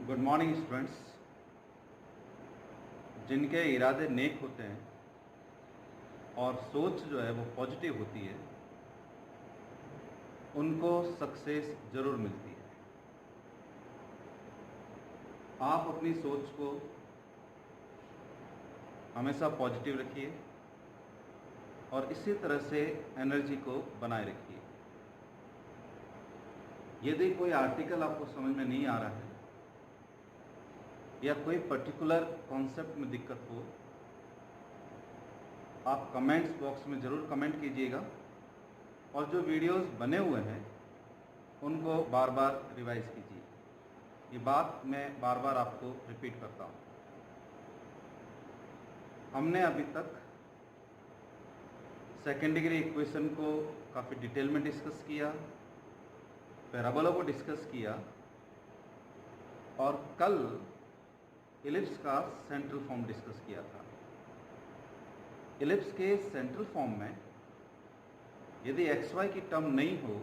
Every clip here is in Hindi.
Good morning students. जिनके इरादे नेक होते हैं और सोच जो है वो पॉजिटिव होती है, उनको सक्सेस ज़रूर मिलती है। आप अपनी सोच को हमेशा पॉजिटिव रखिए और इसी तरह से एनर्जी को बनाए रखिए। यदि कोई आर्टिकल आपको समझ में नहीं आ रहा है या कोई पर्टिकुलर कॉन्सेप्ट में दिक्कत हो, आप कमेंट्स बॉक्स में ज़रूर कमेंट कीजिएगा और जो वीडियोस बने हुए हैं उनको बार बार रिवाइज कीजिए। ये बात मैं बार बार आपको रिपीट करता हूँ। हमने अभी तक सेकेंड डिग्री इक्वेशन को काफ़ी डिटेल में डिस्कस किया, पैराबोला को डिस्कस किया और कल इलिप्स का सेंट्रल फॉर्म डिस्कस किया था। इलिप्स के सेंट्रल फॉर्म में यदि एक्स वाई की टर्म नहीं हो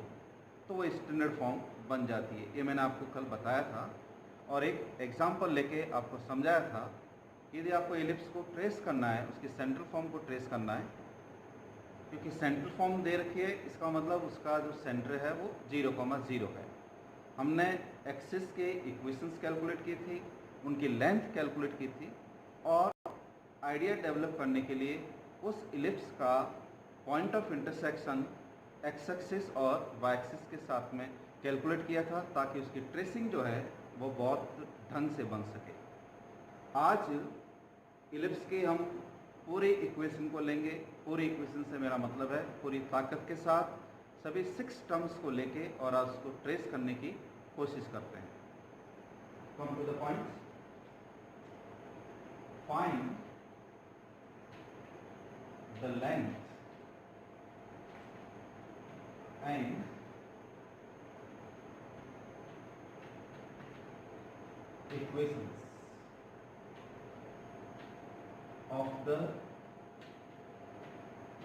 तो वो स्टैंडर्ड फॉर्म बन जाती है। ये मैंने आपको कल बताया था और एक एग्जांपल लेके आपको समझाया था। यदि आपको इलिप्स को ट्रेस करना है, उसकी सेंट्रल फॉर्म को ट्रेस करना है, क्योंकि सेंट्रल फॉर्म दे रखी है, इसका मतलब उसका जो सेंटर है वो 0,0 है। हमने एक्सिस के इक्वेशंस कैलकुलेट की थी, उनकी लेंथ कैलकुलेट की थी और आइडिया डेवलप करने के लिए उस इलिप्स का point of intersection x axis और वाई एक्सिस के साथ में कैलकुलेट किया था, ताकि उसकी ट्रेसिंग जो है वो बहुत ढंग से बन सके। आज इलिप्स के हम पूरे इक्वेशन को लेंगे। पूरी इक्वेशन से मेरा मतलब है पूरी ताकत के साथ सभी 6 टर्म्स को लेके और आज उसको ट्रेस करने की कोशिश करते हैं। Come to the point. Find the length and equations of the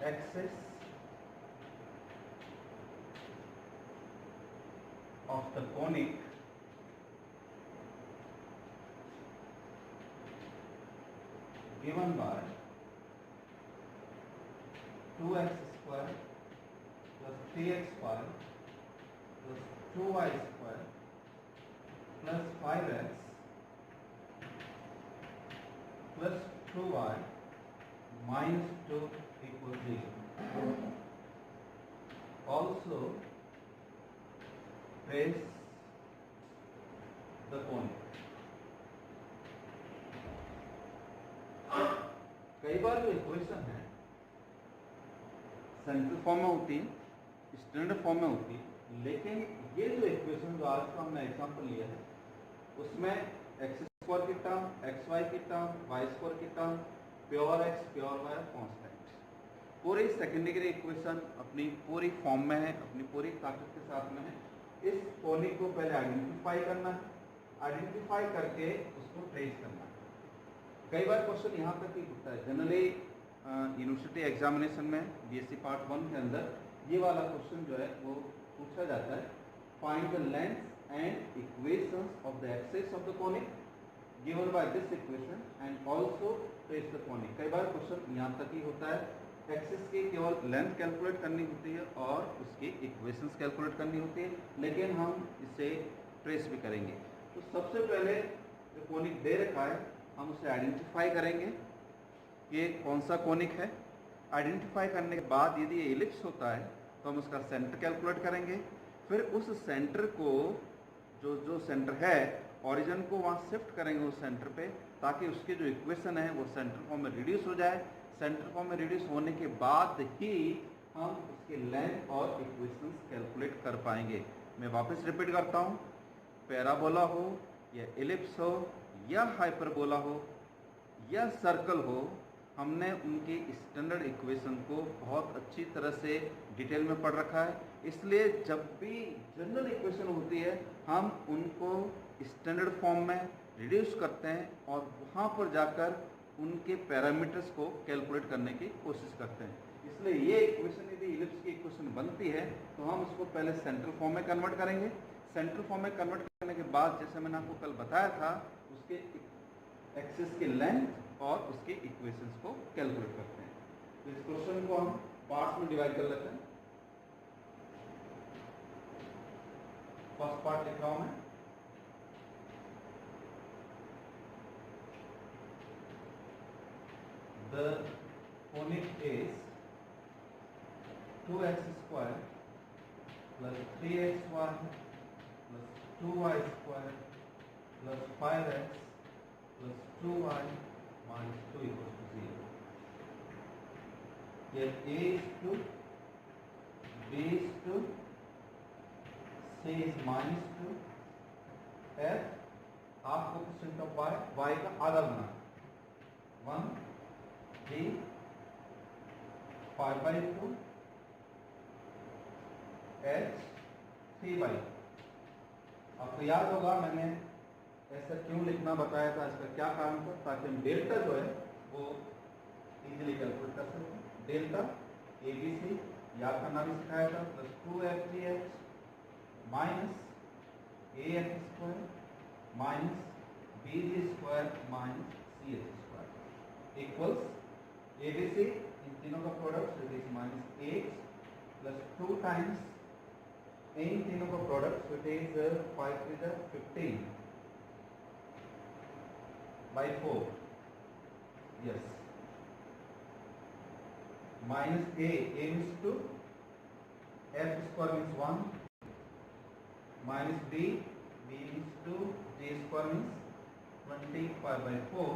axis of the conic given by 2x square plus 3xy plus 2y square plus 5x plus 2y minus 2 equals 0. Also trace the conic. कई बार जो इक्वेशन है सेंट्रल फॉर्म में होती है, स्टैंडर्ड फॉर्म में होती है, लेकिन ये जो इक्वेशन जो आज का हमने एग्जांपल लिया है उसमें एक्स स्क्वायर की टर्म, एक्स वाई की टर्म, वाई स्क्वायर की term, pure X pure Y constant, पूरी सेकेंड डिग्री इक्वेशन अपनी पूरी फॉर्म में है, अपनी पूरी ताकत के साथ में है। इस कोनिक को पहले आइडेंटिफाई करना है, आइडेंटिफाई करके उसको ट्रेस करना है। कई बार क्वेश्चन यहाँ तक ही पूछता है जनरली यूनिवर्सिटी एग्जामिनेशन में बीएससी पार्ट 1 के अंदर ये वाला क्वेश्चन जो है वो पूछा जाता है। Find the length and equations of the axis of the conic given by this equation and also trace the conic. कई बार क्वेश्चन यहाँ तक ही होता है, एक्सिस की केवल लेंथ कैलकुलेट करनी होती है और उसकी इक्वेशंस कैलकुलेट करनी होती है, लेकिन हम इसे ट्रेस भी करेंगे। तो सबसे पहले जो कोनिक दे रखा है हम उसे आइडेंटिफाई करेंगे, ये कौन सा कोनिक है। आइडेंटिफाई करने के बाद यदि ये इलिप्स होता है तो हम उसका सेंटर कैलकुलेट करेंगे। फिर उस सेंटर को जो सेंटर है ओरिजिन को वहाँ शिफ्ट करेंगे उस सेंटर पे, ताकि उसकी जो इक्वेशन है वो सेंटर फॉर्म में रिड्यूस हो जाए। सेंटर फॉर्म में रिड्यूस होने के बाद ही हम उसके लेंथ और इक्वेशंस कैलकुलेट कर पाएंगे। मैं वापस रिपीट करता हूँ, पैराबोला हो या इलिप्स हो या हाइपरबोला हो या सर्कल हो, हमने उनकी स्टैंडर्ड इक्वेशन को बहुत अच्छी तरह से डिटेल में पढ़ रखा है। इसलिए जब भी जनरल इक्वेशन होती है हम उनको स्टैंडर्ड फॉर्म में रिड्यूस करते हैं और वहाँ पर जाकर उनके पैरामीटर्स को कैलकुलेट करने की कोशिश करते हैं। इसलिए ये इक्वेशन यदि इलिप्स की इक्वेशन बनती है तो हम उसको पहले सेंट्रल फॉर्म में कन्वर्ट करेंगे। सेंट्रल फॉर्म में कन्वर्ट करने के बाद जैसे मैंने आपको कल बताया था, उसके एक्सिस के लेंथ और उसके इक्वेशंस को कैलकुलेट करते हैं। तो इस क्वेश्चन को हम पार्ट्स में डिवाइड कर लेते हैं। फर्स्ट पार्ट लिख रहा हूं मैं। The conic is 2x square plus 3xy plus 2y square plus 5x plus 2y minus 2 equals to 0. Here a is 2, b is 2, c is minus 2, f half coefficient of y का आधा बना 1, b 5/2, h 3/2। आपको याद होगा मैंने ऐसा क्यों लिखना बताया था, इसका क्या कारण था, ताकि हम डेल्टा जो है वो इजीली कैलकुलेट कर सकें। डेल्टा ए बी सी याद करना भी सिखाया था, plus 2f3h minus A X square minus B G square minus C H square equals A B C, इन तीनों का product it is minus 8 plus 2 times इन तीनों का product it is 5 to the 15 by 4, yes, minus a means 2, f square means 1, minus b means 2, g square means 25/4,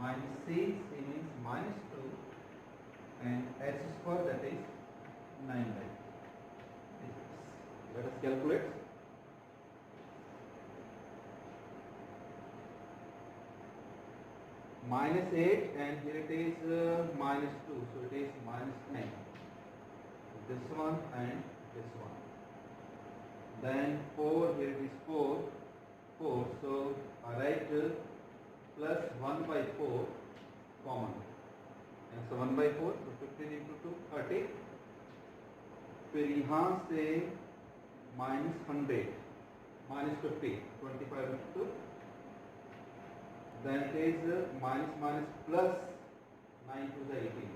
minus c means minus 2, and h square that is 9/2. Let us calculate. Minus 8 and here it is minus 2, so it is minus 9. This one and this one. Then 4, here it is 4, so I write plus 1/4 common. And so 1/4, so 15 into 2, 30. फिर यहाँ से -100, -50, 25 into 2. Then it is minus plus 9 to the 18.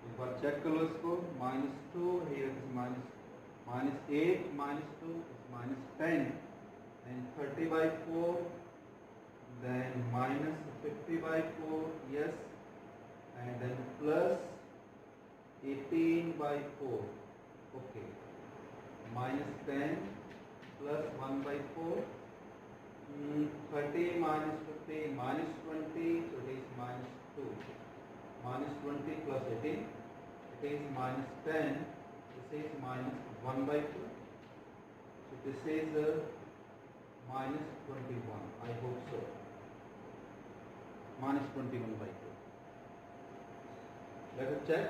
एक बार चेक कर लो इसको, -2, here is -8 -2 is -10, and 30/4, then -50/4, yes, and then plus 18/4, okay, -10 plus 1/4, 30 minus 50 minus 20, so it is -2, -20 plus 18, it is -10, this is -1/2, so this is -21, I hope so, -21/2. Let us check.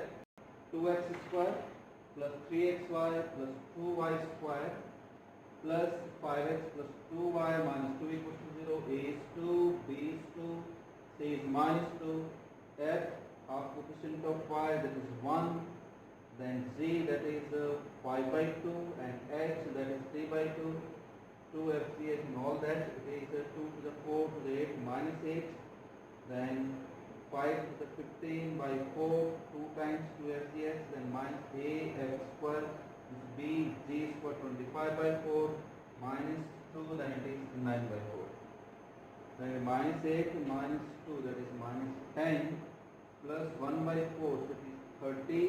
2x square plus 3xy plus 2y square plus 5x plus 2y minus 2 equals to 0. A is 2, b is 2, c is -2, f half coefficient of y that is 1, then g that is 5/2, and h that is 3/2, 2f 3h and all that, it is 2 to the 4 to the 8 minus 8, then 5 to the 15/4, 2 times 2fgs, then minus a f square is b g square 25/4 minus 2, then it is 9/4. Then -8 minus 2, that is -10, plus 1/4, so it is 30,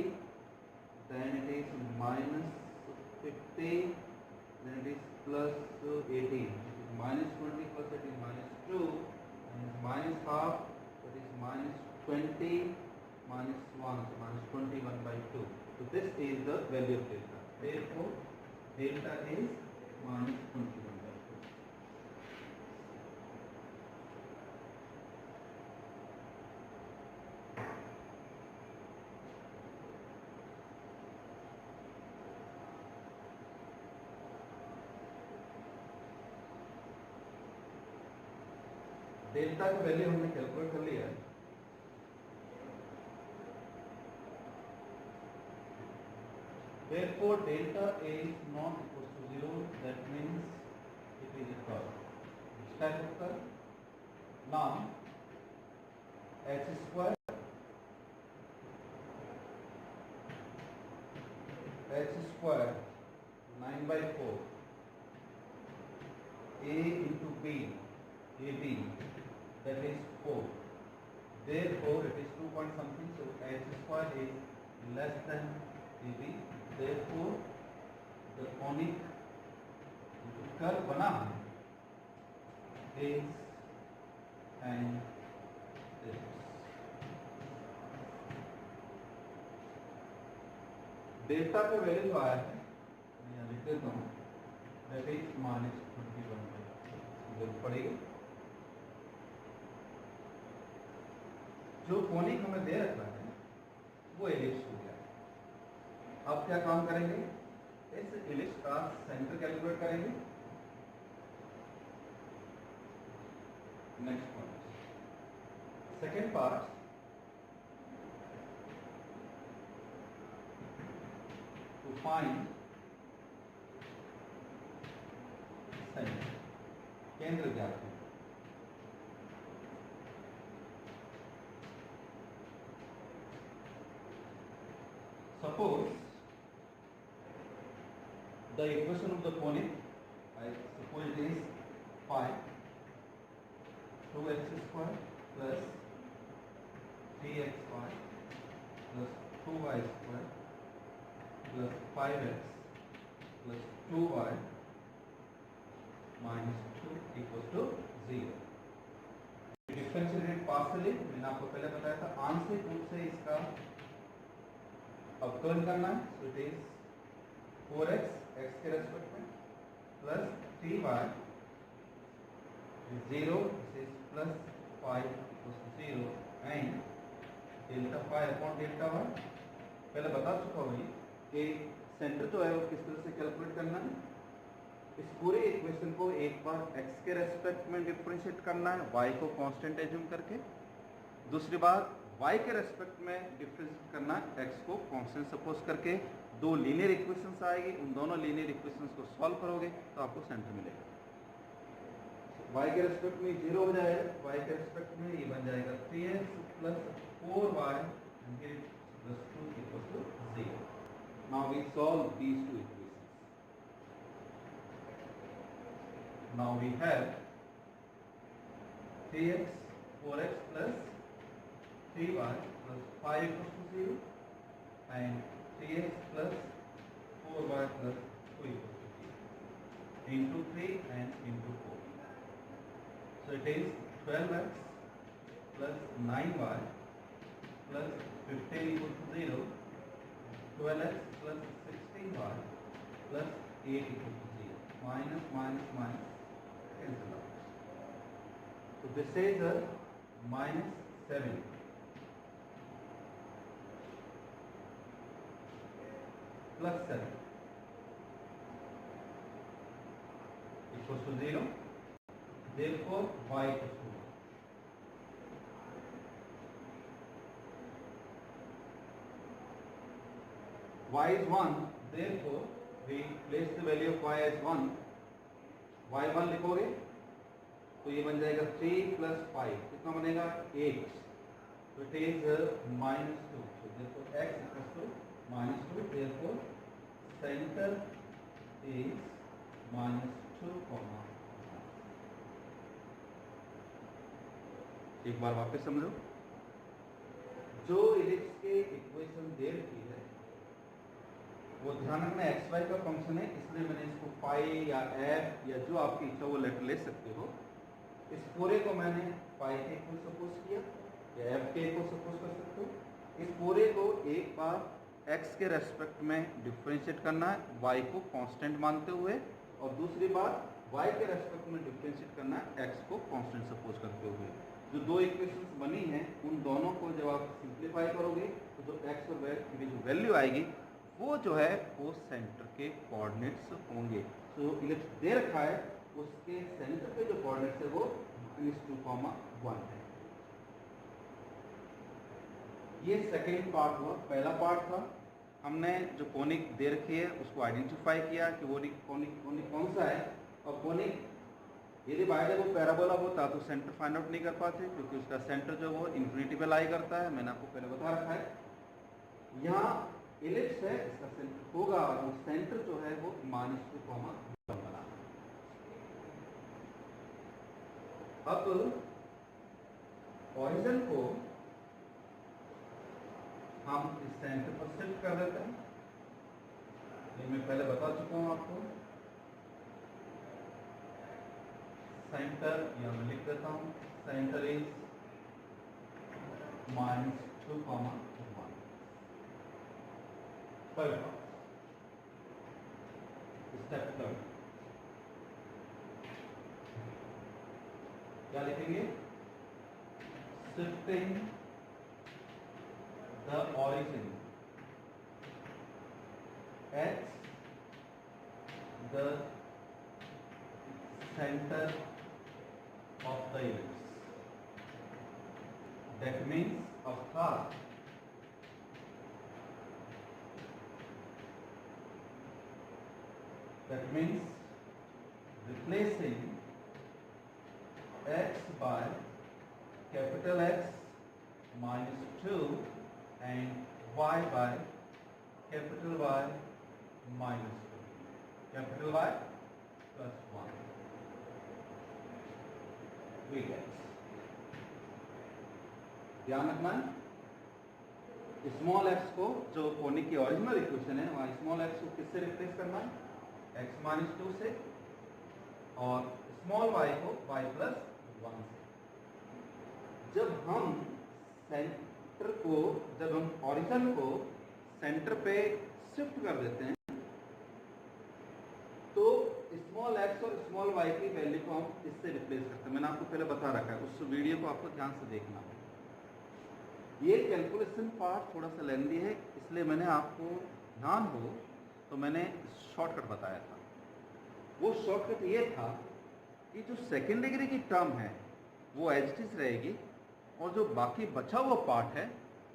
then it is -50, then it is plus 18, it is -20 plus 18 -2, and minus half, that is -20 minus 1, so -21/2. So this is the value of delta. Therefore, delta is -21/2. Delta का वैल्यू हमने कैलकुलेट कर लिया है। Therefore, delta A is not equal to 0. That means it is a curve. Which type of curve? Now, h square h square 9 by 4 a into b ab, that is 4. Therefore, it is 2 point something. So h square is less than ab. Therefore, the conic curve बना है is an ellipse. डेल्टा का वैल्यू जो आया है मैं यहाँ लिख देता हूँ, दैट इज -21 जरूर पड़ेगी। जो कोनिक हमें दे रखा है वो एलिप्स हो गया। अब क्या काम करेंगे, इस एलिप्स का सेंटर कैलकुलेट करेंगे। Next point, second part, to find center, केंद्र ज्ञात है। Suppose the equation of the conic, I suppose it is phi 2x square plus 3xy plus 2y square plus 5x plus 2y minus 2 equals to 0. Differentiated partially, मैंने आपको पहले बताया था, आंशिक रूप से इसका अवकलन करना है। So it is 4x x के रेस्पेक्ट में plus 3y 0, this is plus 5 equals to 0 and delta phi upon delta y। पहले बता चुका हूँ कि सेंटर जो है वो किस तरह से कैलकुलेट करना है। इस पूरे इक्वेशन को एक बार x के रेस्पेक्ट में डिफरेंशिएट करना है, y को कांस्टेंट एज्यूम करके। दूसरी बार y के रेस्पेक्ट में डिफरेंशिएट करना है, x को कांस्टेंट सपोज करके। दो लीनियर इक्वेशंस आएगी, उन दोनों लीनियर इक्वेशंस को सॉल्व करोगे तो आपको सेंटर मिलेगा। y के रेस्पेक्ट में 0 हो जाएगा, y के रेस्पेक्ट में ये बन जाएगा 3x plus 4y plus 2 equals to 0। Now we solve these two equations. Now we have 3x 4x plus 3y plus 5 equals to 0 and 3x plus 4y plus 2 equals to 0 into 3 and into 4. So it is 12x plus 9y plus 15 equals to 0, 12x plus 16y plus 8 equals to 0. Minus minus minus cancel out. So this is a minus 7 plus 7 equals to 0. Therefore, y equals to 1. Y is 1, therefore we place the value of y as 1. y1 लिखोगे तो ये बन जाएगा 3 plus 5, कितना बनेगा 8. So it is minus 2. So therefore x equals to minus 2. Therefore center is minus 2 comma. एक बार वापस समझो, जो इलिप्स के इक्वेशन दे रखी है वो ध्यान रखना एक्स वाई का फंक्शन है, इसलिए मैंने इसको पाई या एफ या जो आपकी इच्छा वो लेटर ले सकते हो। इस पूरे को मैंने पाई के इक्वल सपोज किया या एफ के इक्वल सपोज कर सकते हो। इस पूरे को एक बार एक्स के रेस्पेक्ट में डिफरेंशिएट करना है वाई को कांस्टेंट मानते हुए, और दूसरी बार वाई के रेस्पेक्ट में डिफरेंशिएट करना है एक्स को कांस्टेंट सपोज करते हुए। जो दो इक्वेशंस बनी हैं उन दोनों को जब आप सिंप्लीफाई करोगे तो जो एक्स और वाई की जो वैल्यू आएगी वो जो है वो सेंटर के कोऑर्डिनेट्स होंगे। तो इलिप्स दे रखा है, उसके सेंटर के जो कोऑर्डिनेट्स है वो -2,1 है। ये सेकेंड पार्ट हुआ। पहला पार्ट था हमने जो कोनिक दे रखी है उसको आइडेंटिफाई किया कि वो कोनिक कोनिक कौन सा है, और कोनिक यदि बाय द वो पैराबोला होता तो सेंटर फाइंड आउट नहीं कर पाते, क्योंकि उसका सेंटर जो वो इन्फिनिटी पे लाई करता है, मैंने आपको पहले बता रखा है। यहाँ इलिप्स है, इसका सेंटर होगा, और वो सेंटर जो है वो -2, बना। अब ओरिजिन को हम इस सेंटर पर शिफ्ट कर देते हैं, ये मैं पहले बता चुका हूं आपको। सेंटर या मैं लिख देता हूं, सेंटर इज -2, 1। स्टेप थर्ड क्या लिखेंगे? Shifting the origin at the center of the ellipse. That means अर्थात replacing x by capital X -2 and y by capital Y -2, capital Y plus 1, big X। ध्यान रखना है, स्मॉल x को, जो कोनिक की ओरिजिनल इक्वेशन है, वहाँ स्मॉल x को किससे रिप्लेस करना है? x -2 से, और स्मॉल y को y plus 1 से। जब हम सेंटर को, जब हम ओरिजिन को सेंटर पे शिफ्ट कर देते हैं, तो स्मॉल x और स्मॉल y की वैल्यू को हम इससे रिप्लेस करते हैं। मैंने आपको पहले बता रखा है, उस वीडियो को आपको ध्यान से देखना है। ये कैलकुलेशन पार्ट थोड़ा सा लेंदी है, इसलिए मैंने आपको ध्यान हो तो मैंने शॉर्टकट बताया था। वो शॉर्टकट ये था कि जो सेकेंड डिग्री की टर्म है वो एज इट इज रहेगी, और जो बाकी बचा हुआ पार्ट है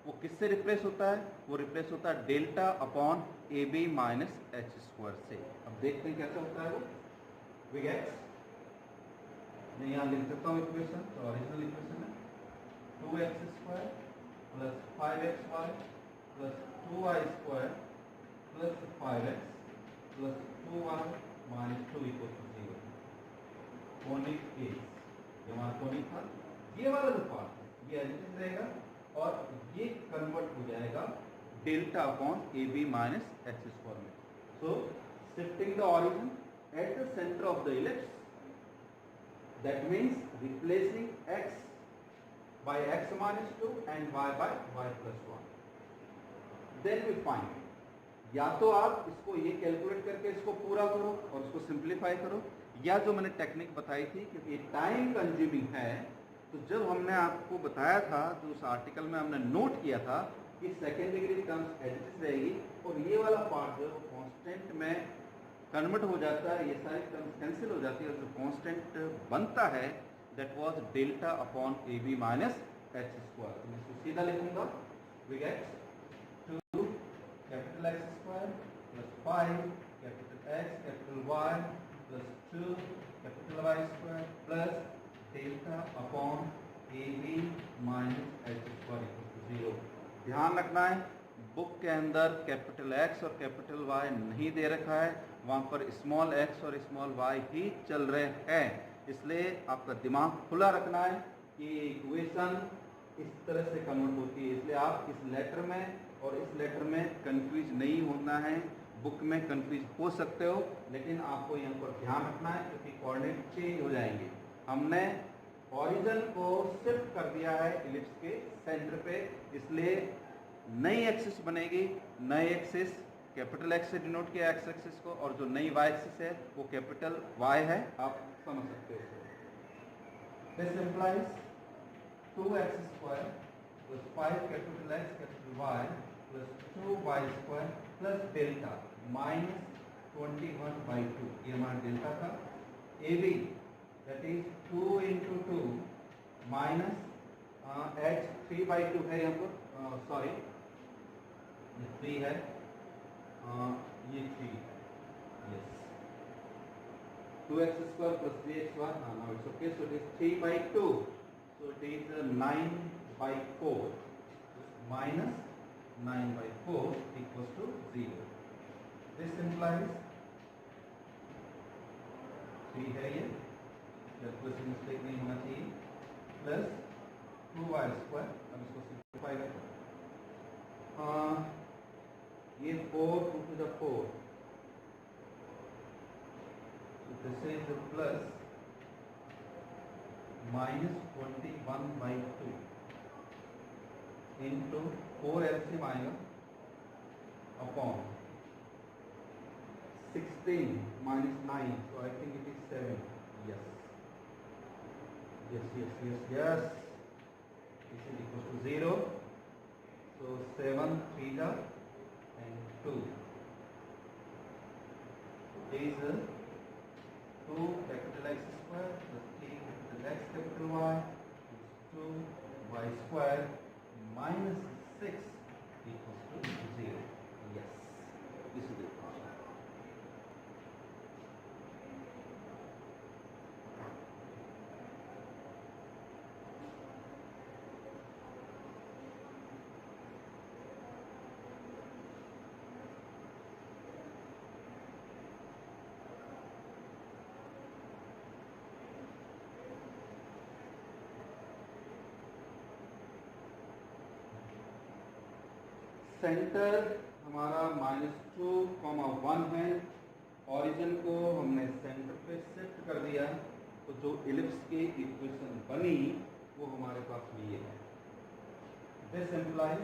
वो किससे रिप्लेस होता है? वो रिप्लेस होता है delta upon A B minus H square से। अब देखते हैं कैसा होता है वो। बिग एक्स, मैं यहाँ लिख सकता हूँ इक्वेशन, तो ओरिजिनल इक्वेशन है 2x² plus 5xy plus 2y square plus 5x plus 2y minus 2 equal to 0। Conic case, ये हमारा कोनिक था, ये वाला जो पार्ट है ये एडिटिव रहेगा, और ये कन्वर्ट हो जाएगा delta upon A B minus H square में। So shifting the origin at the centre of the ellipse, that means replacing x by x minus 2 and y by y plus 1. Then we find, या तो आप इसको ये कैलकुलेट करके इसको पूरा करो और इसको सिंप्लीफाई करो, या जो मैंने टेक्निक बताई थी, क्योंकि टाइम कंज्यूमिंग है, तो जब हमने आपको बताया था, जो उस आर्टिकल में हमने नोट किया था कि second degree terms as it is रहेगी, और ये वाला पार्ट जो कांस्टेंट में कन्वर्ट हो जाता है, ये सारी टर्म्स कैंसिल हो जाती है, और जो कांस्टेंट बनता है that was delta upon AB minus h square। तो मैं इसको सीधा लिखूंगा, big X 2 capital X square plus 5 capital X capital Y plus 2 capital Y square plus delta upon AB minus h square equal to 0। ध्यान रखना है, बुक के अंदर कैपिटल X और कैपिटल Y नहीं दे रखा है, वहाँ पर स्मॉल x और स्मॉल y ही चल रहे हैं, इसलिए आपका दिमाग खुला रखना है कि इक्वेशन इस तरह से कन्वर्ट होती है। इसलिए आप इस लेटर में और इस लेटर में कंफ्यूज नहीं होना है। बुक में कंफ्यूज हो सकते हो, लेकिन आपको यहाँ पर ध्यान रखना है, क्योंकि कोऑर्डिनेट चेंज हो जाएंगे। हमने ओरिजिन को शिफ्ट कर दिया है इलिप्स के सेंटर पे, इसलिए नई एक्सिस बनेगी। नई एक्सिस कैपिटल X से डिनोट किया एक्स एक्सिस को, और जो नई Y एक्सिस है वो कैपिटल Y है, आप समझ सकते हो। This implies 2x square plus 5 capital X capital Y plus 2y square plus delta minus 21/2, ये हमारा डेल्टा था। AB that is 2 into 2 minus h 3/2 है यहाँ पर, सॉरी 3 है, ये 3 है, yes, 2x square plus 3xy, now it's okay, so it is 3 by 2, so it is 9 by 4, minus 9 by 4 equals to 0. This implies 3 है ये, कैलकुलेशन मिस्टेक नहीं होना चाहिए, प्लस 2y स्क्वायर, अब इसको सिंप्लीफाई करें, ये 4 2 to the 4, so this is plus minus 21 by 2 into 4 LCM आएगा upon 16 minus 9, so I think it is 7, yes, yes, yes, yes, yes, this is equal to 0, so 7 3 and 2 is 2 capital X square plus 3 capital X capital Y is 2 y square minus 6 equals to 0. Yes, this is the problem. Centre हमारा -2, 1 है, ओरिजिन को हमने सेंटर पे शिफ्ट कर दिया, तो जो इलिप्स की इक्वेशन बनी वो हमारे पास में ये है। This implies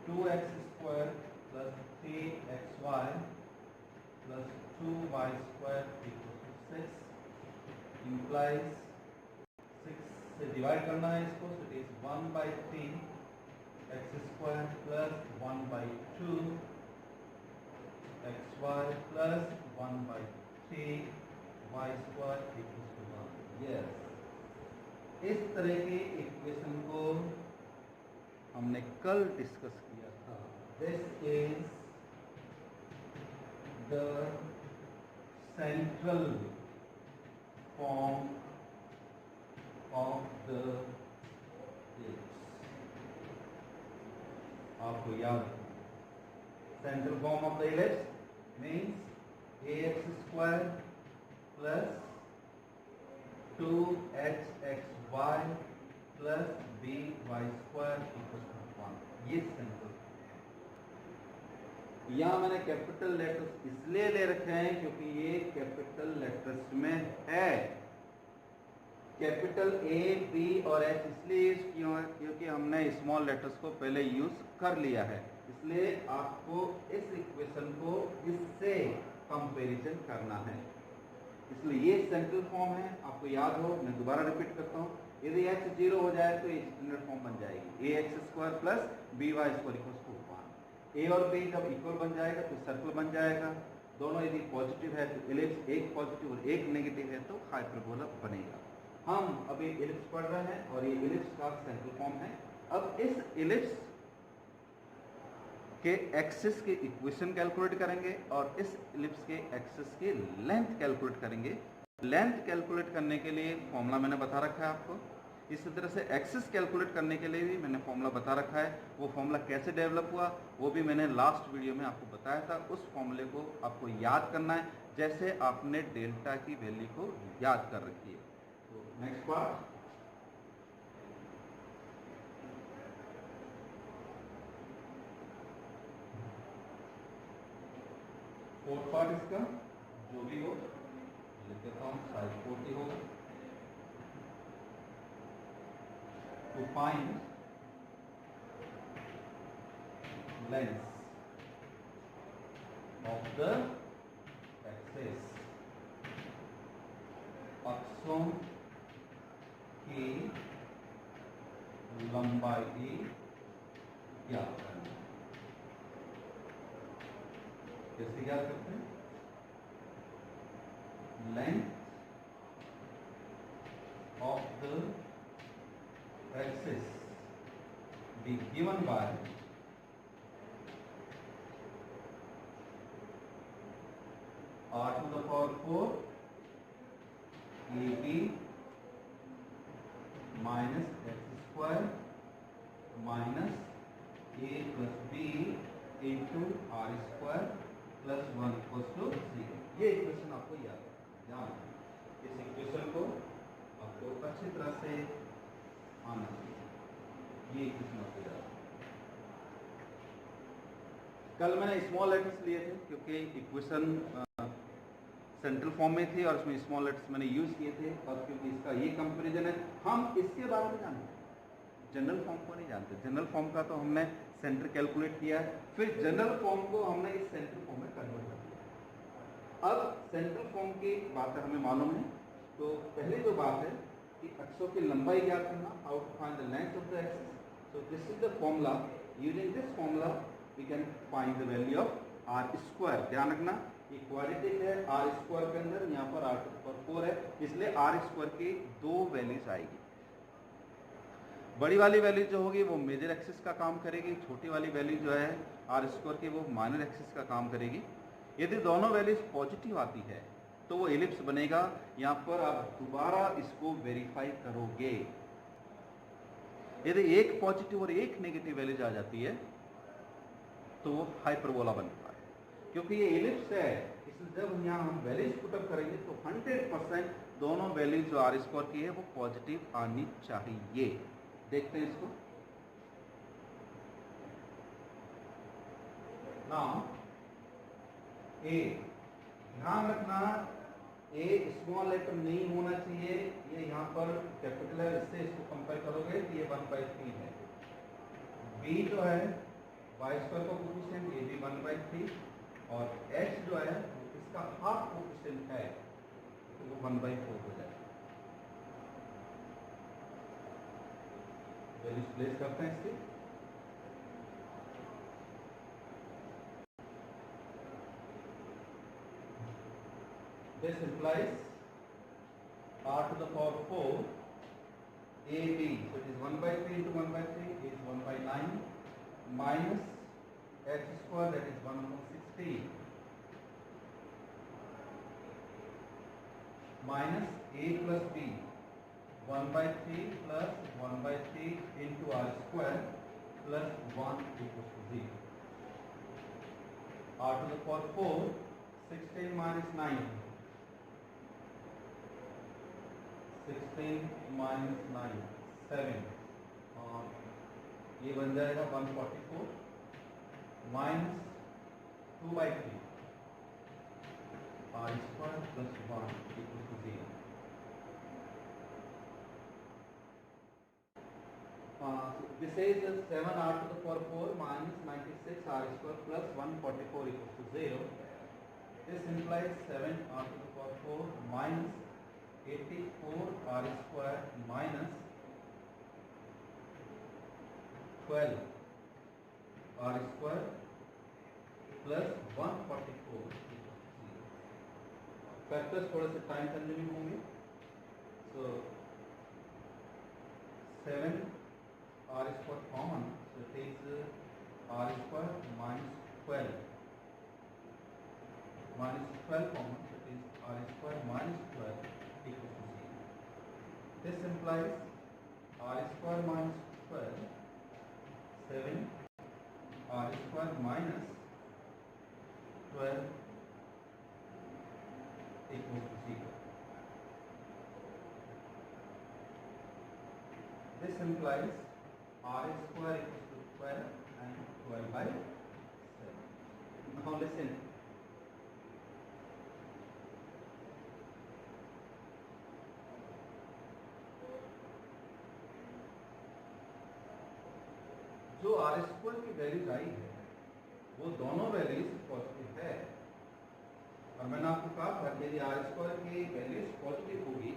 2x square plus 3xy plus 2y square equal to 6, implies 6 से डिवाइड करना है इसको, so it is 1/3 x square plus 1/2 xy plus 1/3 y square equals to 1. Yes, इस तरह के इक्वेशन को हमने कल डिस्कस किया था। This is the central form of the आपको याद, central form of the ellipse means ax square plus 2hxy plus by square equal to 1, ये सेंट्रल। यहाँ मैंने कैपिटल लेटर्स इसलिए ले रखे हैं क्योंकि ये कैपिटल लेटर्स में है, कैपिटल A, B और H इसलिए क्योंकि हमने स्मॉल लेटर्स को पहले यूज कर लिया है, इसलिए आपको इस इक्वेशन को इससे कंपैरिजन करना है, इसलिए ये सेंट्रल फॉर्म है। आपको याद हो, मैं दोबारा रिपीट करता हूँ, यदि h 0 हो जाए तो ये स्टैंडर्ड फॉर्म बन जाएगी, ax square plus by square equal to 1। a और b जब इक्वल बन जाएगा तो सर्कल बन जाएगा, दोनों यदि पॉजिटिव है तो इलिप्स, एक पॉजिटिव और एक नेगेटिव है तो हाइपरबोला बनेगा। हम अभी इलिप्स पढ़ रहे हैं और ये इलिप्स का सेंट्रल फॉर्म है। अब इस इलिप्स के एक्सिस की इक्वेशन कैलकुलेट करेंगे और इस इलिप्स के एक्सिस की लेंथ कैलकुलेट करेंगे। लेंथ कैलकुलेट करने के लिए फॉर्मूला मैंने बता रखा है आपको, इसी तरह से एक्सिस कैलकुलेट करने के लिए भी मैंने फॉर्मूला बता रखा है। वो फॉर्मूला कैसे डेवलप हुआ वो भी मैंने लास्ट वीडियो में आपको बताया था। उस फॉर्मूले को आपको याद करना है जैसे आपने डेल्टा की वैल्यू को याद कर रखी है। तो नेक्स्ट पार्ट, फोर्थ पार्ट इसका जो भी हो लिख देता हूँ, साइज 40 होगा। To find length of the axis, अक्षों की लंबाई ज्ञात करना। कैसे ज्ञात करते हैं? Length of the axis be given by r to the power 4 ab minus x square minus a plus b into r square plus 1 equals to 0। ये इक्वेशन आपको याद है, ध्यान इस इक्वेशन को आपको अच्छी तरह से आना चाहिए। ये इक्वेशन आपको याद है। कल मैंने स्मॉल लेटर्स लिए थे क्योंकि इक्वेशन सेंट्रल फॉर्म में थी और इसमें स्मॉल लेटर्स मैंने यूज किए थे, और क्योंकि इसका ये कंपैरिजन है, हम इसके बारे में जानते हैं, जनरल फॉर्म को नहीं जानते। जनरल फॉर्म का तो हमने सेंटर कैलकुलेट किया है, फिर जनरल फॉर्म को हमने इस सेंट्रल फॉर्म में कन्वर्ट कर दिया। अब सेंट्रल फॉर्म की बात हमें मालूम है, तो पहली जो बात है कि अक्षों की लंबाई ज्ञात करना, how to find the length of the axis. So this is the formula, using this formula we can find the value of r square. ध्यान रखना ये क्वाड्रेटिक है, आर स्क्वायर के अंदर यहाँ पर r to the power 4 है, इसलिए आर स्क्वायर की दो वैल्यूज आएगी। बड़ी वाली वैल्यू जो होगी वो मेजर एक्सिस का काम करेगी, छोटी वाली वैल्यू जो है आर स्क्वायर की वो माइनर एक्सिस का काम करेगी। यदि दोनों वैल्यूज पॉजिटिव आती है तो वो एलिप्स बनेगा। यहाँ पर आप दोबारा इसको वेरीफाई करोगे। यदि एक पॉजिटिव और एक नेगेटिव वैल्यूज आ जाती है तो वो हाइपरबोला बनता है, क्योंकि ये एलिप्स है, इसलिए जब यहाँ हम वैल्यूज पुटअप करेंगे तो 100% दोनों वैल्यूज जो आर स्क्वायर की है वो पॉजिटिव आनी चाहिए। देखते हैं इसको। नाउ ए, ध्यान रखना ए स्मॉल लेटर नहीं होना चाहिए, ये यहाँ पर कैपिटल है, इससे इसको कंपेयर करोगे तो ये 1/3 है। बी जो है वाई स्क्वायर का कोफिशिएंट, ये भी 1/3, और एच जो है इसका हाफ कोफिशिएंट है तो वो 1/4 हो जाएगा। वैल्यूज प्लेस करते हैं इसके। This implies r to the power 4 ab, so it is 1/3 into 1/3 is 1/9 minus x square, that is 1/16 minus a plus b 1/3 plus 1/3 into r square plus 1 equals to 0। r to the power 4 16 minus 9, 16 minus 9 7, और ये बन जाएगा 144 minus 2/3 r square plus 1 equal to 0। This is 7 r to the power 4 minus 96 r square plus 144 equals to 0। This implies 7 r to the power 4 minus 84 r square minus 12 r square plus 144 equals to 0। Factors थोड़े से टाइम कंज्यूमिंग होंगे, सो 7 r square common, so it is r square minus 12 common, so it is r square minus 12 equals to 0। This implies r square minus 12 7 r square minus 12 equals to 0। This implies r square equals to 12 and 12/7। Now listen, जो आर स्क्वायर की वैल्यूज आई है वो दोनों वैल्यूज पॉजिटिव है, और मैंने आपको कहा था कि यदि आर स्क्वायर की वैल्यूज पॉजिटिव होगी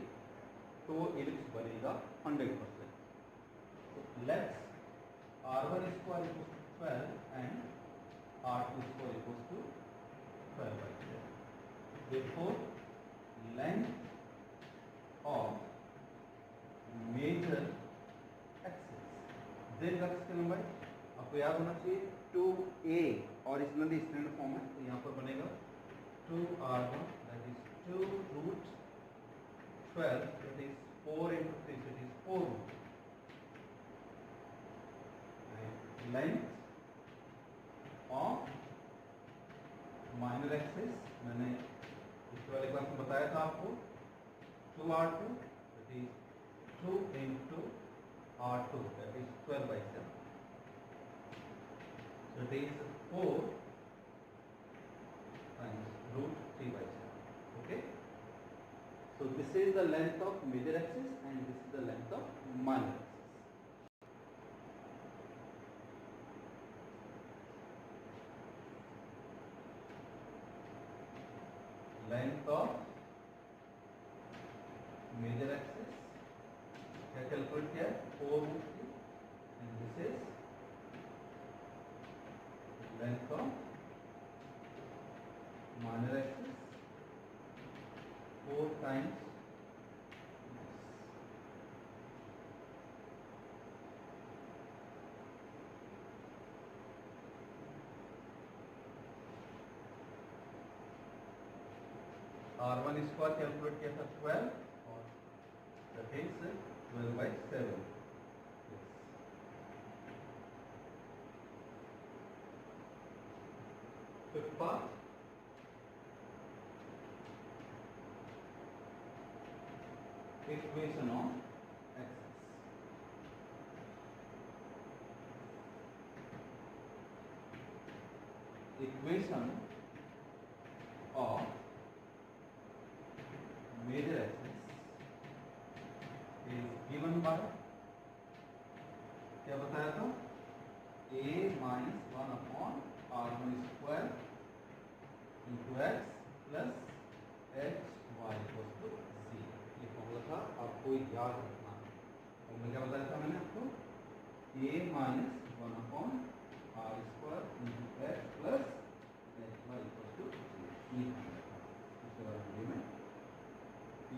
तो एलिप्स बनेगा 100%। तो let's r1 square equals to 12 and r2 square equals to 12/7। therefore length of major axis, दीर्घ अक्ष की लंबाई आपको याद होना चाहिए 2a, ओरिजिनली स्टैंडर्ड फॉर्म है, तो यहाँ पर बनेगा 2r1, that is 2 root 12, that is 4 into 3, so it is 4 root. And length of minor axis मैंने इसके वाले क्लास में बताया था आपको 2r2, that is 2 into r2, that is 12/7. So it is 4 times root 3/7. Okay. So this is the length of major axis and this is the length of minor axis. Length of major axis क्या कैलकुलेट किया है 4 root 3 and this is length of minor axis 4 times r1 square calculate किया था 12 और that is 12/7. Fifth part, equation of axis. Equation of major axis is given by क्या बताया था a minus 1 upon r1 square into x plus h y equals to c. ये फॉर्मूला था, आपको याद रखना है. फॉर्मूला क्या बताया था मैंने आपको a minus 1 upon r square into x plus h y equals to c. इसके बाद में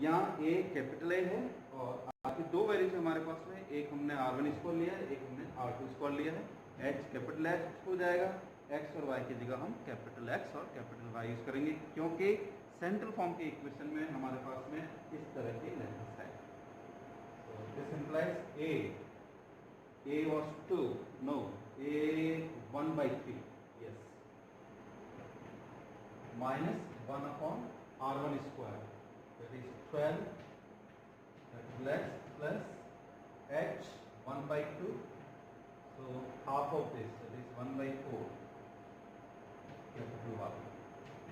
यहाँ a कैपिटल A है और बाकी दो वैल्यूज हमारे पास में, एक हमने r1 स्क्वायर लिया है, एक हमने r2 स्क्वायर लिया है. h कैपिटल H हो जाएगा, x और y की जगह हम कैपिटल X और कैपिटल Y यूज करेंगे क्योंकि सेंट्रल फॉर्म के इक्वेशन में हमारे पास में इस तरह की लेंथ्स है. So this implies a was 2, no, a 1/3, yes, minus 1 upon r1 square, that is 12, capital X plus h 1/2, so half of this, that is 1/4, capital Y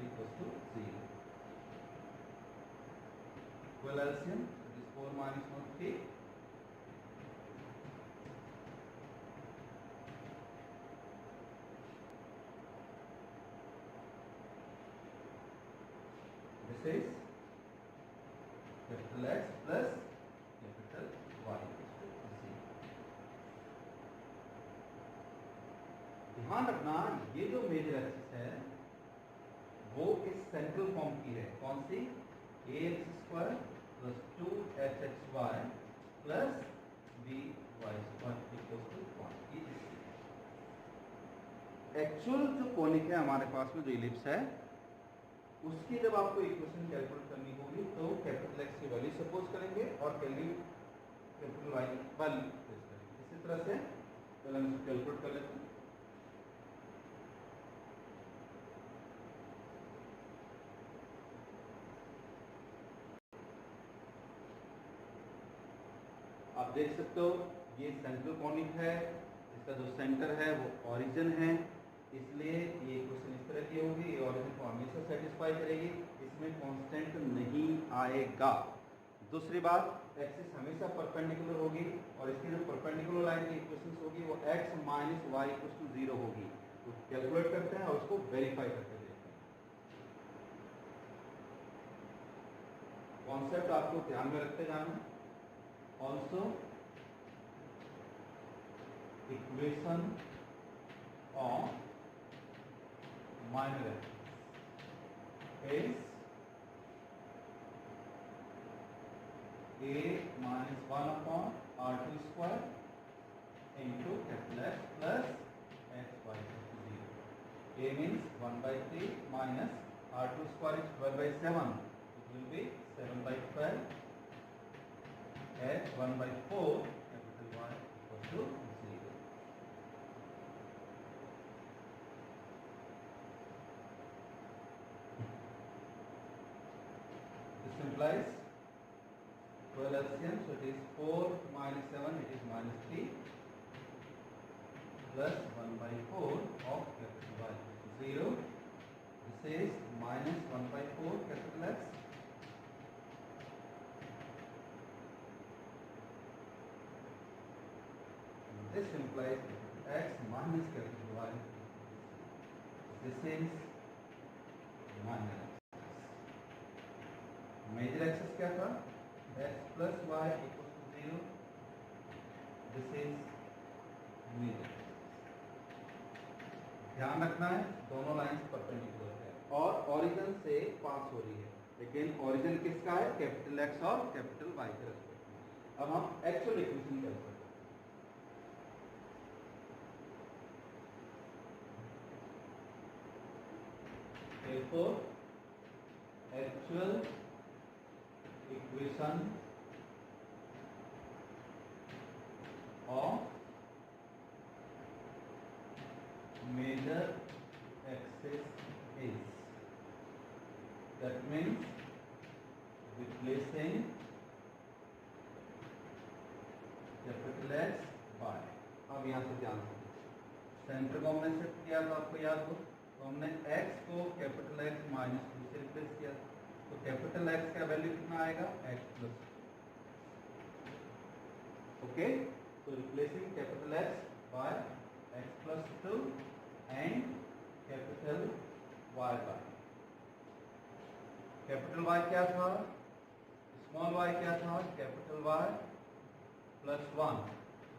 equals to 0. Well, LCM, that is 4 minus 1, 3. This is capital X plus capital Y equals to 0. ध्यान रखना, ये जो मेजर एक्सिस है वो इस सेंट्रल फॉर्म की है. कौन सी? ax square plus 2hxy plus by square equals to 1. Actual जो कोनिक है हमारे पास में, जो इलिप्स है, उसकी जब आपको इक्वेशन कैलकुलेट करनी होगी तो कैपिटल X की वैल्यू सपोज करेंगे और कैपिटल Y की वैल्यू सपोज करेंगे. इसी तरह से पहले हम इसको कैलकुलेट कर लेते हैं. आप देख सकते हो ये सेंट्रल कॉनिक है, इसका जो सेंटर है वो ओरिजिन है, इसलिए ये क्वेश्चन इस तरह की होगी. ये ओरिजिन को हमेशा सेटिस्फाई करेगी, इसमें कांस्टेंट नहीं आएगा. दूसरी बात, एक्सिस हमेशा परपेंडिकुलर होगी और इसकी जो परपेंडिकुलर लाइन की इक्वेशन होगी वो x minus y equals to 0 होगी. तो कैलकुलेट करते हैं और उसको वेरीफाई करके देखते हैं. कॉन्सेप्ट आपको ध्यान में रखते जाना. Also equation of minor axis is a minus 1 upon r2 square into capital X plus x y equal to 0. A means 1/3 minus R2 square is 12 by 7. It will be 7 by 12. H 1 by 4 capital Y equals to 0. This implies 12 LCM, so it is 4 minus 7, it is minus 3 plus 1 by 4 of capital Y, 0. This is minus 1 by 4 capital X. This implies X minus capital Y. This is minor axis. Major axis क्या था? X plus Y equals to 0. This is major axis. ध्यान रखना है दोनों लाइंस परपेंडिकुलर है और ओरिजिन से पास हो रही है, लेकिन ओरिजिन किसका है? कैपिटल X और कैपिटल Y के रेस्पेक्ट में। अब हम एक्चुअल इक्वेशन कैलकुलेट करते हैं। Therefore, actual equation of major axis is, that means replacing capital X by, अब यहाँ से ध्यान रखिए सेंटर को हमने शिफ्ट किया था, आपको याद हो, तो हमने x को कैपिटल X माइनस 2 से रिप्लेस किया, तो कैपिटल X का वैल्यू कितना आएगा? x प्लस, ओके, तो replacing capital X by x plus 2 and capital Y by capital Y क्या था? स्मॉल y क्या था? Capital Y plus 1,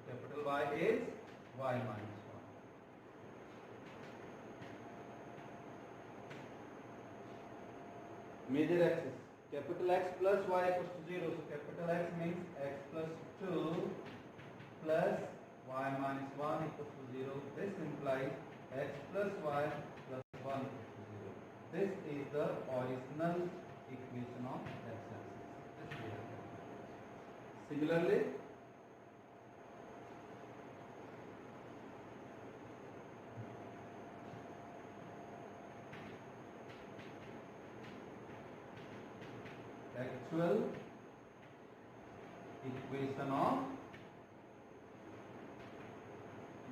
capital Y is y minus 1. Major axis capital X plus Y equals to 0, so capital X means x plus 2 plus y minus 1 equals to 0. This implies x plus y plus 1 equals to 0. This is the original equation of x-axis. Similarly, actual equation of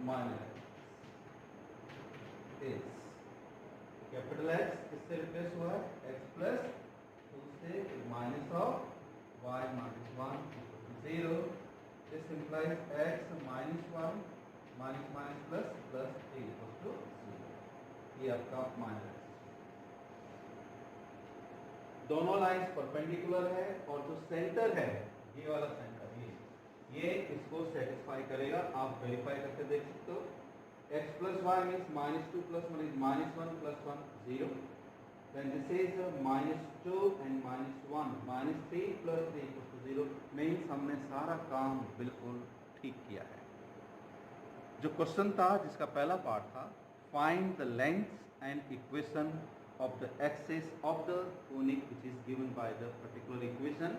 minor x is capital X किससे रिप्लेस हुआ है? x प्लस 2 से minus of y minus 1 0. This implies x minus 1 minus minus plus plus 3 equals to 0. ये आपका माइनर एक्सिस, दोनों लाइंस परपेंडिकुलर है और जो सेंटर है ये वाला सेंटर ये इसको सेटिस्फाई करेगा. आप वेरीफाई करके देख सकते हो. x plus y means minus 2 plus 1 is minus 1 plus 1 0. Then this is minus 2 and minus 1 minus 3 plus 3 equals to 0. means हमने सारा काम बिल्कुल ठीक किया है. जो क्वेश्चन था जिसका पहला पार्ट था find the length and equation of the axis of the conic which is given by the particular equation.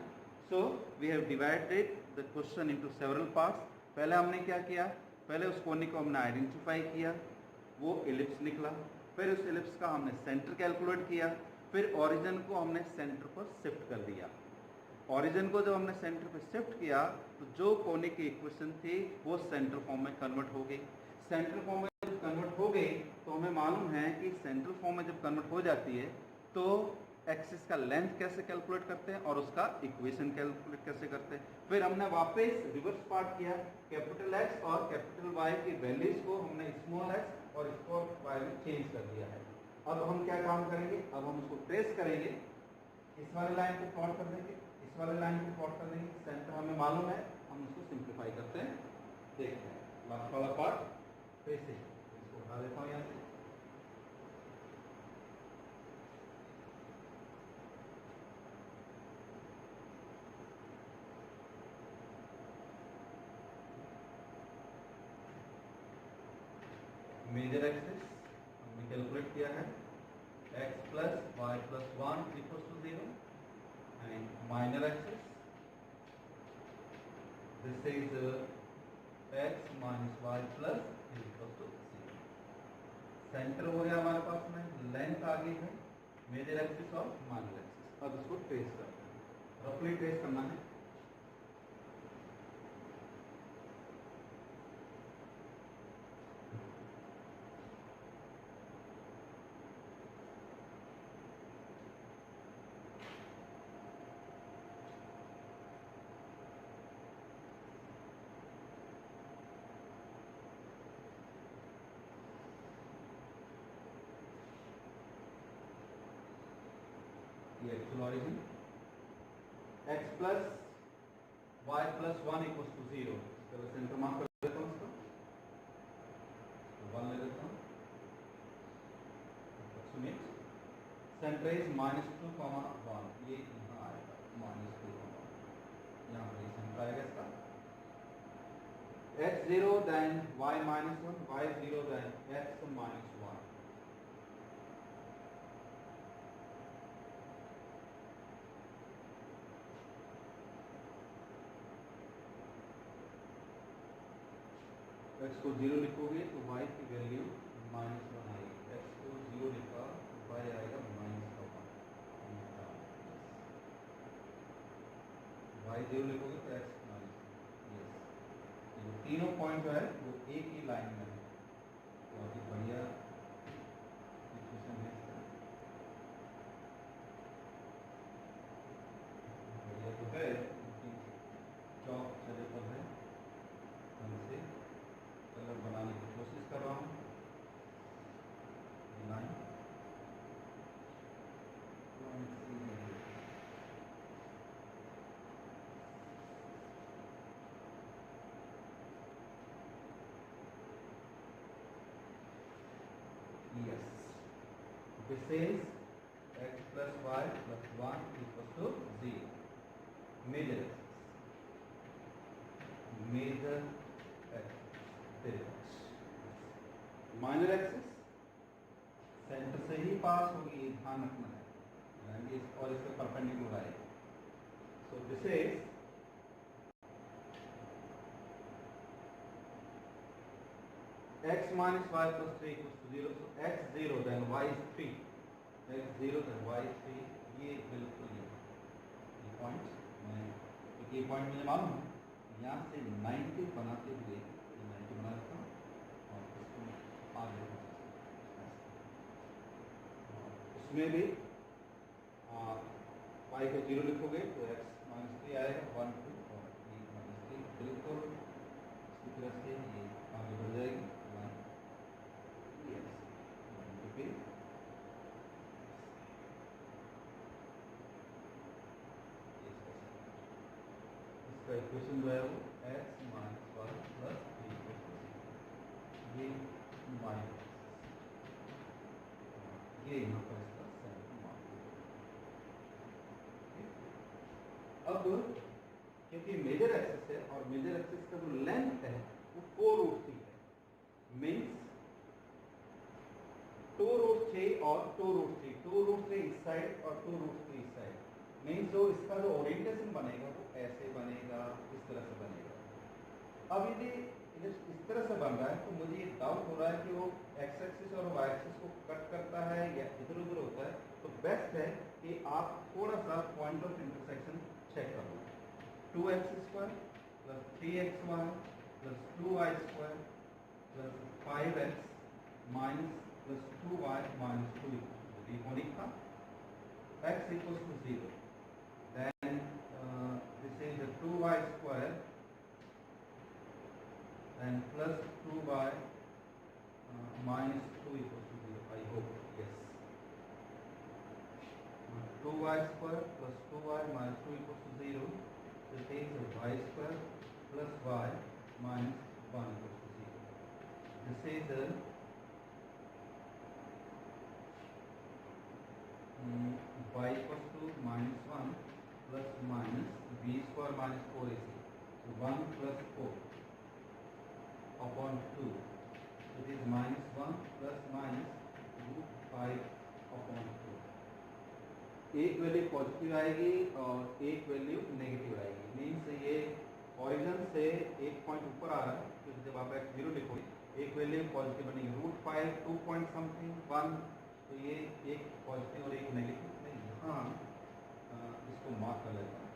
So we have divided the question into several parts. पहले हमने क्या किया? पहले उस कोनिक को हमने आइडेंटिफाई किया, वो एलिप्स निकला. फिर उस एलिप्स का हमने सेंटर कैलकुलेट किया. फिर ओरिजिन को हमने सेंटर पर शिफ्ट कर दिया. ओरिजिन को जब हमने सेंटर पर शिफ्ट किया तो जो कोनिक की इक्वेशन थी वो सेंटर फॉर्म में कन्वर्ट हो गई. सेंटर फॉर्म में कन्वर्ट हो गई तो हमें मालूम है कि सेंट्रल फॉर्म में जब कन्वर्ट हो जाती है तो एक्सिस का लेंथ कैसे कैलकुलेट करते हैं और उसका इक्वेशन कैलकुलेट कैसे करते हैं. फिर हमने वापस रिवर्स पार्ट किया, कैपिटल X और कैपिटल Y की वैल्यूज को हमने स्मॉल x और स्मॉल y में चेंज कर दिया है. अब हम क्या काम करेंगे? अब हम उसको ट्रेस करेंगे. इस वाले लाइन को प्लॉट कर देंगे, इस वाले लाइन को प्लॉट कर देंगे. सेंटर हमें मालूम है, हम उसको सिंप्लीफाई करते हैं. देखते हैं लास्ट वाला पार्ट फिर से उठा देता हूँ यहाँ से. मेजर एक्सिस हमने कैलकुलेट किया है, x plus y plus 1 equals to 0, and minor axis, this is x minus y plus equals to 0. Centre हो गया हमारे पास में, लेंथ आगे है, मेजर एक्सिस और माइनर एक्सिस। अब इसको ट्रेस करते हैं, रफली ट्रेस करना है। ये actual origin x plus y plus 1 equals to 0, इसका सेंटर मार्क कर देता हूँ, इसका 1 ले लेता हूँ। सुनिए, सेंटर इज -2, 1, ये यहाँ आएगा -2, यहाँ पर ये सेंटर आएगा इसका। x0 then y -1, y0 then x -1। x को 0 लिखोगे तो y की वैल्यू -1 आएगी। x को 0 लिखा तो y आएगा -1, y 0 लिखोगे तो x -1। ये तीनों पॉइंट जो है वो एक ही लाइन में है, बहुत ही बढ़िया इक्वेशन है इसका। बढ़िया तो है, चौक चले पर है, हमसे कलर बनाने की कोशिश कर रहा हूँ। Line yes, this is x plus y plus 1 equals to 0, major axis, major axis, minor axis centre से ही पास होगी, ये ध्यान रखना है, यानी और इसके परपेंडिकुलर आएगा। सो this is x minus y plus 3 equals to 0, so x0 then y is 3, x0 then y is 3, ये बिल्कुल ये पॉइंट मैं, क्योंकि ये पॉइंट मुझे मालूम है, यहाँ से 90 बनाते हुए 90 बना देता हूँ और इसको आगे उसमें भी y को 0 लिखोगे तो x -3 आएगा, 1 2 और ये -3 बिल्कुल इसी तरह से ये आगे बढ़ जाएगी। इसका इक्वेशन जो है वो x minus y plus 3 ये माइनस, ये यहाँ पर इसका सेंटर मार्क। अब क्योंकि मेजर एक्सिस है और मेजर एक्सिस का जो लेंथ है वो 4√3 है, मीन्स 2√3 और 2√3, 2√3 इस साइड और 2√3 इस साइड, मीन्स जो इसका जो ओरिएंटेशन बनेगा वो ऐसे बनेगा, इस तरह से बनेगा। अब यदि इस तरह से बन रहा है तो मुझे ये डाउट हो रहा है कि वो एक्स एक्सिस और वाई एक्सिस को कट करता है या इधर उधर होता है, तो बेस्ट है कि आप थोड़ा सा पॉइंट ऑफ इंटरसेक्शन चेक कर लो। 2x² plus 3xy plus 2y² plus 5x minus plus 2y minus 2 equals to x equals to 0. Then this is the 2y² and plus 2y minus 2 equals to 0. I hope yes. 2y² plus 2y minus 2 equals to 0. This is y² plus y minus 1 equals to 0. This is y equals to -1 plus minus b² minus 4ac. So 1 plus 4 upon 2. It is -1 plus minus root 5 upon एक वैल्यू पॉजिटिव आएगी और एक वैल्यू नेगेटिव आएगी। मीन्स ये ओरिजिन से एक पॉइंट ऊपर आ रहा है, क्योंकि जब आप x0 लिखोगे एक वैल्यू पॉजिटिव बनेगी, √5 2 पॉइंट समथिंग 1, तो ये एक पॉजिटिव और एक नेगेटिव। मैं यहाँ इसको मार्क कर लेता हूँ,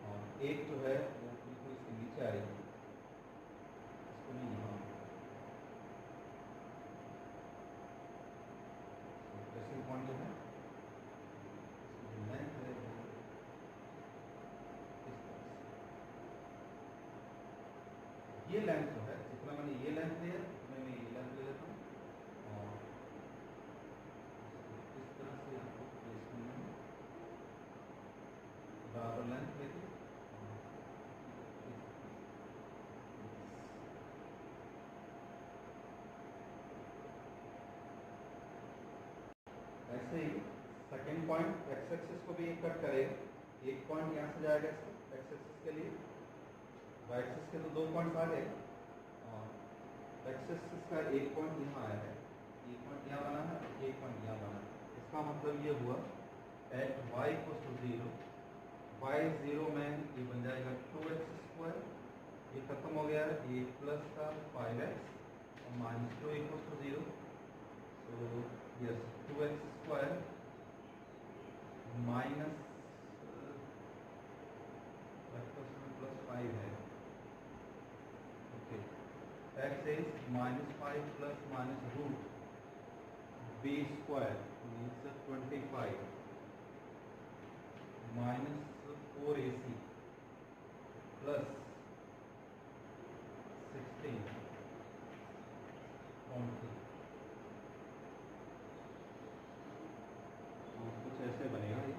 और एक जो है वो बिल्कुल इसके नीचे आएगी, इसको मैं यहाँ प्रेसिंग पॉइंट जो है लेंथ है इस तरह से। ये लेंथ जो है, जितना मैंने ये लेंथ लिया उतना मैं ये लेंथ ले लेता हूँ और इस तरह से आपको प्लेस करना है, बराबर लेंथ लेके ऐसे ही सेकेंड पॉइंट एक्स एक्सिस को भी कट करेगा। एक पॉइंट यहाँ से जाएगा एक्स एक्सिस के लिए, वाई एक्सिस के तो 2 पॉइंट्स आ गए और एक्स एक्सिस का एक पॉइंट यहाँ आया है, एक पॉइंट यहाँ बना है, एक पॉइंट यहाँ बना है। इसका मतलब ये हुआ एट y = 0, y0 में ये बन जाएगा 2x², ये खत्म हो गया है, ये प्लस का 5x और -2 = 0, so yes 2x² minus plus 5 है, okay. x is -5 plus -√b² means 25 -4ac plus 16 कुछ ऐसे बनेगा ये।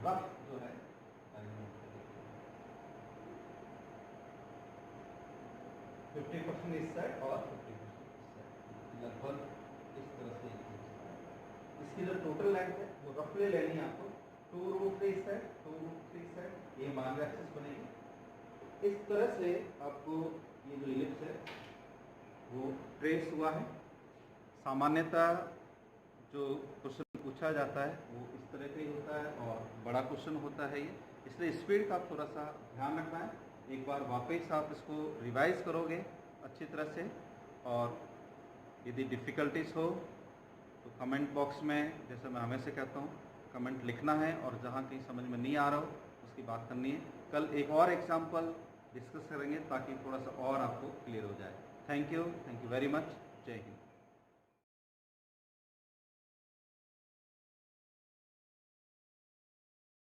रफ जो है 50% इस साइड और 50% इस साइड, लगभग इस तरह से। इसकी जो टोटल लेंथ है वो रफली लेनी है आपको, 2√3 इस साइड, 2√3 इस साइड, ये मान एक्सिस बनेगी। इस तरह से आपको ये जो इलिप्स है वो ट्रेस हुआ है। सामान्यतः जो क्वेश्चन पूछा जाता है वो इस तरह का ही होता है और बड़ा क्वेश्चन होता है ये, इसलिए स्पीड का आप थोड़ा सा ध्यान रखना है। एक बार वापस आप इसको रिवाइज करोगे अच्छी तरह से, और यदि डिफ़िकल्टीज हो तो कमेंट बॉक्स में, जैसे मैं हमेशा कहता हूँ, कमेंट लिखना है और जहाँ कहीं समझ में नहीं आ रहा हो उसकी बात करनी है। कल एक और एग्जाम्पल डिस्कस करेंगे ताकि थोड़ा सा और आपको क्लियर हो जाए। Thank you very much. जय हिंद।